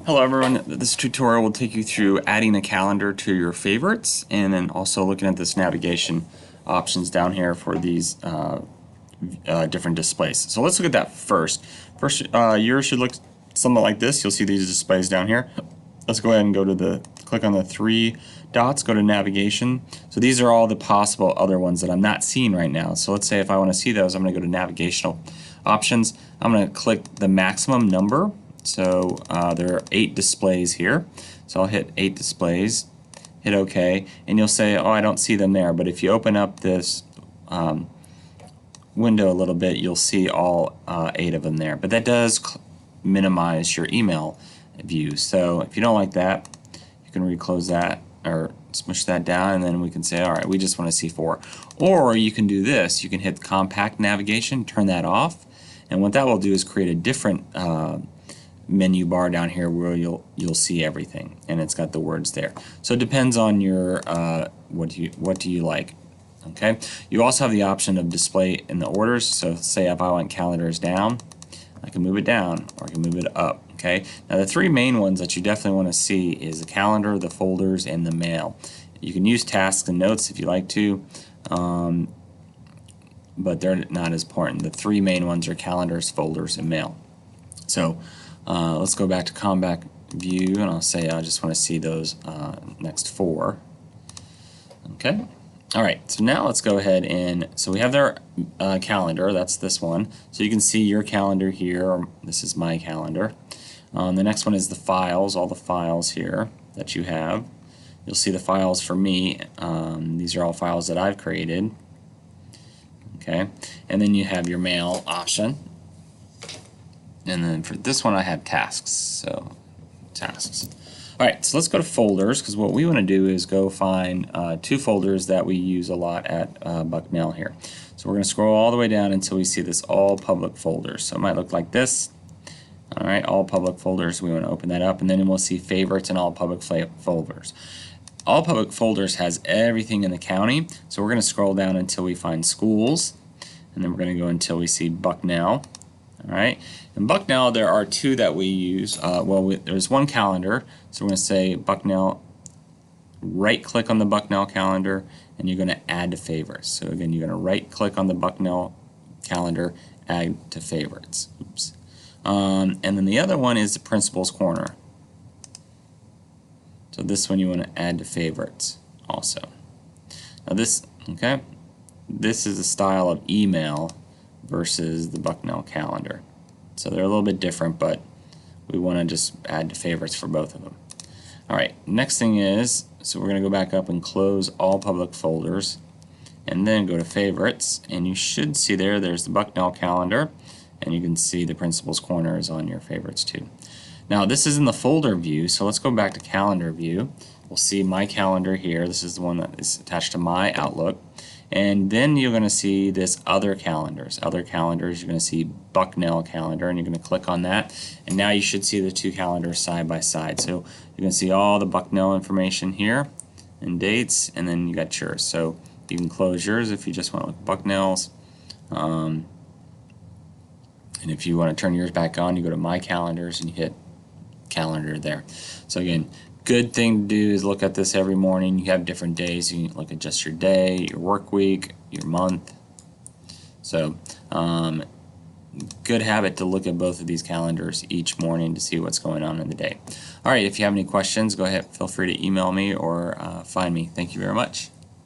Hello everyone, this tutorial will take you through adding a calendar to your favorites and then also looking at this navigation options down here for these different displays. So let's look at that first. First, yours should look something like this. You'll see these displays down here. Let's go ahead and click on the three dots, go to navigation. So these are all the possible other ones that I'm not seeing right now. So let's say if I want to see those, I'm going to go to navigational options. I'm going to click the maximum number. So there are 8 displays here. So I'll hit 8 displays, hit OK, and you'll say, oh, I don't see them there. But if you open up this window a little bit, you'll see all 8 of them there. But that does minimize your email view. So if you don't like that, you can reclose that or smush that down, and then we can say, all right, we just want to see 4. Or you can do this. You can hit compact navigation, turn that off, and what that will do is create a different menu bar down here where you'll see everything, and it's got the words there. So it depends on your what do you like. Okay. You also have the option of display in the orders. So say if I want calendars down, I can move it down or I can move it up. Okay. Now the 3 main ones that you definitely want to see is the calendar, the folders, and the mail. You can use tasks and notes if you like to, but they're not as important. The 3 main ones are calendars, folders, and mail. So let's go back to compact view, and I'll say I just want to see those next 4. Okay. All right. So now let's go ahead and so we have their calendar. That's this one. So you can see your calendar here. Or this is my calendar. The next one is the files. All the files here that you have. You'll see the files for me. These are all files that I've created. Okay. And then you have your mail option. And then for this one I have tasks, so tasks. Alright, so let's go to folders, because what we want to do is go find 2 folders that we use a lot at Bucknell here. So we're going to scroll all the way down until we see this all public folders. So it might look like this. Alright, all public folders, we want to open that up, and then we'll see favorites and all public folders. All public folders has everything in the county, so we're going to scroll down until we find schools, and then we're going to go until we see Bucknell. Alright, in Bucknell there are 2 that we use. There's one calendar, so we're going to say Bucknell, right click on the Bucknell calendar, and you're going to add to favorites. So again, you're going to right click on the Bucknell calendar, add to favorites. Oops. And then the other one is the Principal's Corner. So this one you want to add to favorites also. Now this is the style of email versus the Bucknell calendar. So they're a little bit different, but we want to just add to favorites for both of them. Alright, next thing is, so we're going to go back up and close all public folders and then go to favorites, and you should see there's the Bucknell calendar, and you can see the Principal's Corner is on your favorites too. Now this is in the folder view, so let's go back to calendar view. We'll see my calendar here. This is the one that is attached to my Outlook. And then you're going to see this other calendars. Other calendars, you're going to see Bucknell calendar, and you're going to click on that. And now you should see the 2 calendars side by side. So you're going to see all the Bucknell information here and dates, and then you got yours. So you can close yours if you just want to look at Bucknell's. And if you want to turn yours back on, you go to My Calendars and you hit Calendar there. So again, good thing to do is look at this every morning. You have different days. You can look at just your day, your work week, your month. So good habit to look at both of these calendars each morning to see what's going on in the day. Alright, if you have any questions, go ahead, feel free to email me or find me. Thank you very much.